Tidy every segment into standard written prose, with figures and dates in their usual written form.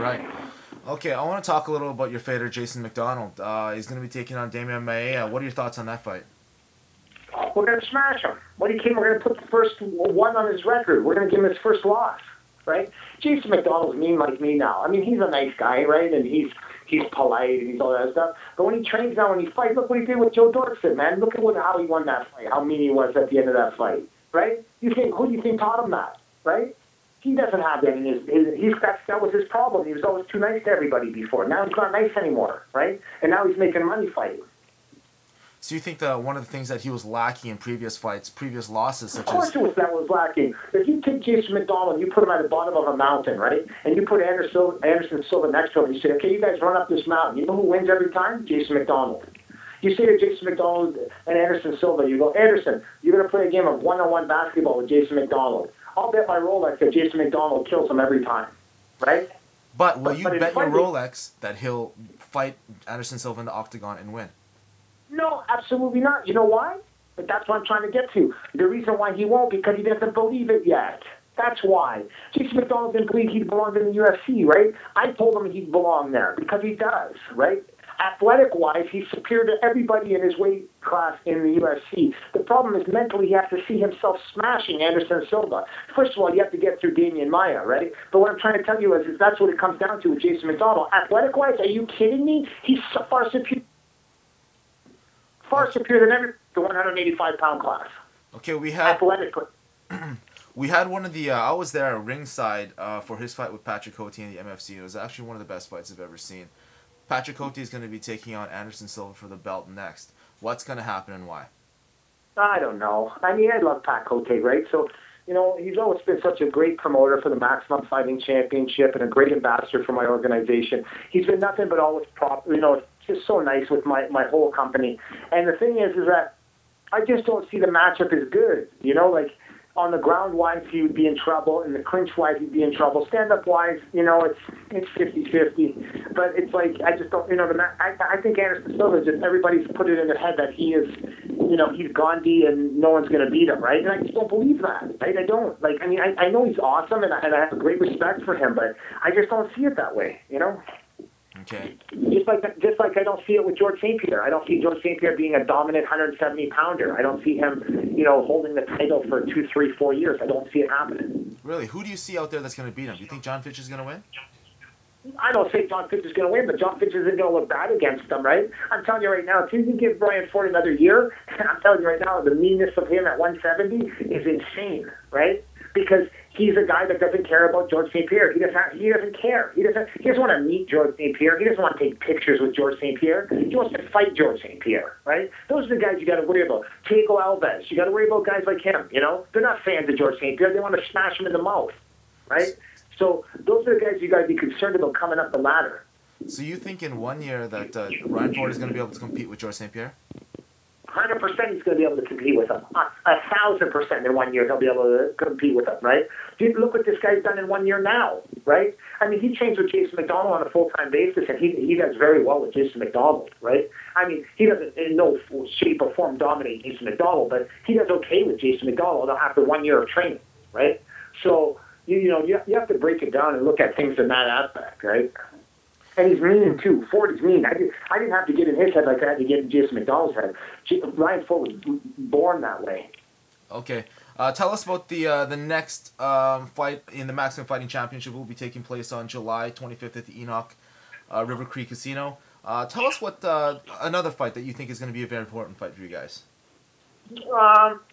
Right. Okay, I want to talk a little about your fighter, Jason McDonald. He's going to be taking on Damian Maia. What are your thoughts on that fight? We're going to smash him. What do you think? We're going to put the first one on his record. We're going to give him his first loss, right? Jason McDonald's mean like me now. I mean, he's a nice guy, right? And he's polite and he's all that stuff. But when he trains now, when he fights, look what he did with Joe Dortson, man. Look at how he won that fight, how mean he was at the end of that fight, right? Who do you think taught him that, right? He doesn't have that in that was his problem. He was always too nice to everybody before. Now he's not nice anymore, right? And now he's making money fighting. So you think that one of the things that he was lacking in previous fights, previous losses, such Of course as... that was lacking. If you take Jason McDonald and you put him at the bottom of a mountain, right, and you put Anderson Silva next to him, and you say, okay, you guys run up this mountain. You know who wins every time? Jason McDonald. You say to Jason McDonald and Anderson Silva, you go, Anderson, you're going to play a game of one-on-one basketball with Jason McDonald. I'll bet my Rolex that Jason McDonald kills him every time, right? But will you bet your Rolex that he'll fight Anderson Silva in the octagon and win? No, absolutely not. You know why? But that's what I'm trying to get to. The reason why he won't, because he doesn't believe it yet. That's why. Jason McDonald didn't believe he belonged in the UFC, right? I told him he'd belong there, because he does, right? Athletic-wise, he's superior to everybody in his weight class in the UFC. The problem is mentally he has to see himself smashing Anderson Silva. First of all, you have to get through Damian Maia, right? But what I'm trying to tell you is that's what it comes down to with Jason McDonald. Athletic-wise, are you kidding me? He's far superior than the 185-pound class. Okay, we had... Athletically. We had one of the... I was there ringside for his fight with Patrick Cote in the MFC. It was actually one of the best fights I've ever seen. Patrick Cote is going to be taking on Anderson Silva for the belt next. What's going to happen and why? I don't know. I mean, I love Pat Cote, right? So, you know, he's always been such a great promoter for the Maximum Fighting Championship and a great ambassador for my organization. He's been nothing but always just so nice with my whole company. And the thing is that I just don't see the matchup as good. You know, like on the ground-wise, he would be in trouble. In the clinch-wise, he'd be in trouble. Stand-up-wise, you know, it's 50-50. But it's like, I just don't, you know, I think Anderson Silva, just everybody's put it in their head that he is, you know, he's Gandhi and no one's going to beat him, right? And I just don't believe that, right? I don't. Like, I mean, I know he's awesome and I have great respect for him, but I just don't see it that way, you know? Okay. Just like I don't see it with George St. Pierre. I don't see George St. Pierre being a dominant 170-pounder. I don't see him, you know, holding the title for 2, 3, 4 years. I don't see it happening. Really? Who do you see out there that's going to beat him? Do you think John Fitch is going to win? I don't think John Fitch is going to win, but John Fitch isn't going to look bad against him, right? I'm telling you right now, if you can give Brian Ford another year, I'm telling you right now, the meanness of him at 170 is insane, right? Because he's a guy that doesn't care about George St. Pierre. He doesn't care. He doesn't want to meet George St. Pierre. He doesn't want to take pictures with George St. Pierre. He wants to fight George St. Pierre, right? Those are the guys you got to worry about. Diego Alves, you got to worry about guys like him, you know? They're not fans of George St. Pierre. They want to smash him in the mouth, right? So those are the guys you got to be concerned about coming up the ladder. So you think in 1 year that Ryan Ford is going to be able to compete with George St. Pierre? 100% he's going to be able to compete with him. 1,000% in 1 year he'll be able to compete with him, right? Look what this guy's done in 1 year now, right? I mean, he trains with Jason McDonald on a full-time basis, and he does very well with Jason McDonald, right? I mean, he doesn't in no shape or form dominate Jason McDonald, but he does okay with Jason McDonald after 1 year of training, right? So, you have to break it down and look at things in that aspect, right? And he's mean, too. Ford is mean. I didn't have to get in his head like I had to get in Jason McDonald's head. Ryan Ford was born that way. Okay. Tell us about the next fight in the Maximum Fighting Championship. Will be taking place on July 25th at the Enoch River Creek Casino. Tell us what another fight that you think is going to be a very important fight for you guys.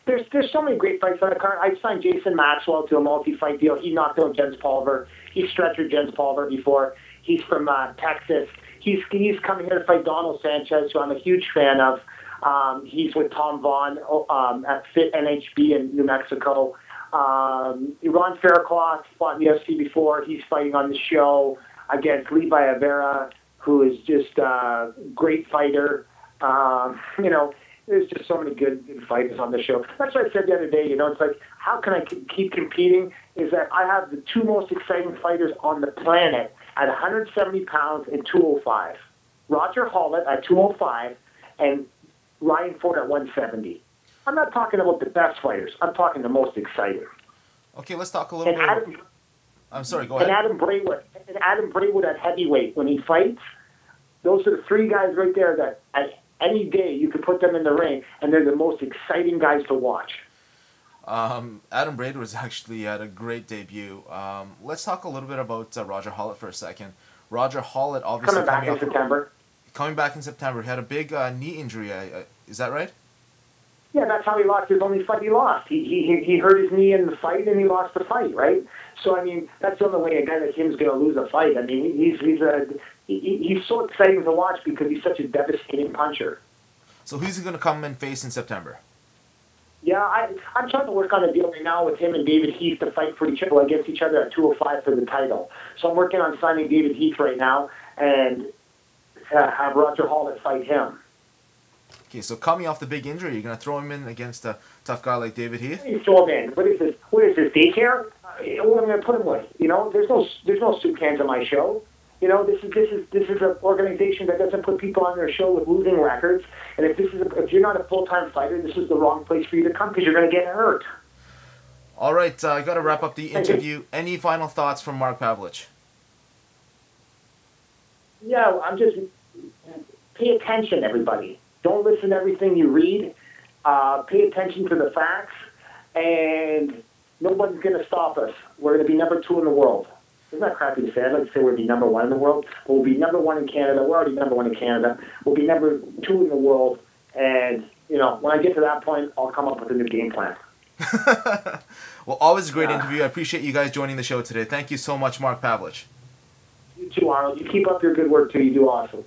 There's so many great fights on the card. I signed Jason Maxwell to a multi-fight deal. He knocked out Jens Pulver. He stretchered Jens Pulver before. He's from Texas. He's coming here to fight Donald Sanchez, who I'm a huge fan of. He's with Tom Vaughn at Fit NHB in New Mexico. Ron Faircloth fought in the UFC before. He's fighting on the show against Levi Avera, who is just a great fighter. There's just so many good fighters on the show. That's what I said the other day. It's like, how can I keep competing? Is that I have the two most exciting fighters on the planet at 170 pounds and 205. Roger Hollett at 205 and Ryan Ford at 170. I'm not talking about the best fighters. I'm talking the most exciting. Okay, let's talk a little bit. I'm sorry. Go and ahead. Adam Braywood at heavyweight when he fights. Those are the three guys right there that at any day you could put them in the ring, and they're the most exciting guys to watch. Adam Braid was actually had a great debut. Let's talk a little bit about Roger Hollett for a second. Roger Hollett obviously Coming back in September. Coming back in September. He had a big knee injury. Is that right? Yeah, that's how he lost his only fight he lost. He hurt his knee in the fight, and he lost the fight, right? So, I mean, that's the only way a guy like him is going to lose a fight. I mean, he's so exciting to watch because he's such a devastating puncher. So who's he going to come and face in September? Yeah, I'm trying to work on a deal right now with him and David Heath to fight for each other against each other at 205 for the title. So I'm working on signing David Heath right now and have Roger Hollett fight him. Okay, so coming off the big injury, you're going to throw him in against a tough guy like David Heath? He's thrown in. What is this? Daycare? What am I going to put him with? You know, there's no soup cans on my show. You know, this is an organization that doesn't put people on their show with losing records. And if you're not a full-time fighter, this is the wrong place for you to come because you're going to get hurt. All right, I got to wrap up the interview. Any final thoughts from Mark Pavelich? Yeah, I'm just pay attention, everybody. Don't listen to everything you read. Pay attention to the facts, and nobody's going to stop us. We're going to be number 2 in the world. Isn't that crappy to say? I'd like to say we'll be number 1 in the world. We'll be number 1 in Canada. We're already number 1 in Canada. We'll be number 2 in the world. And, you know, when I get to that point, I'll come up with a new game plan. Well, always a great interview. I appreciate you guys joining the show today. Thank you so much, Mark Pavelich. You too, Arnold. You keep up your good work, too. You do awesome.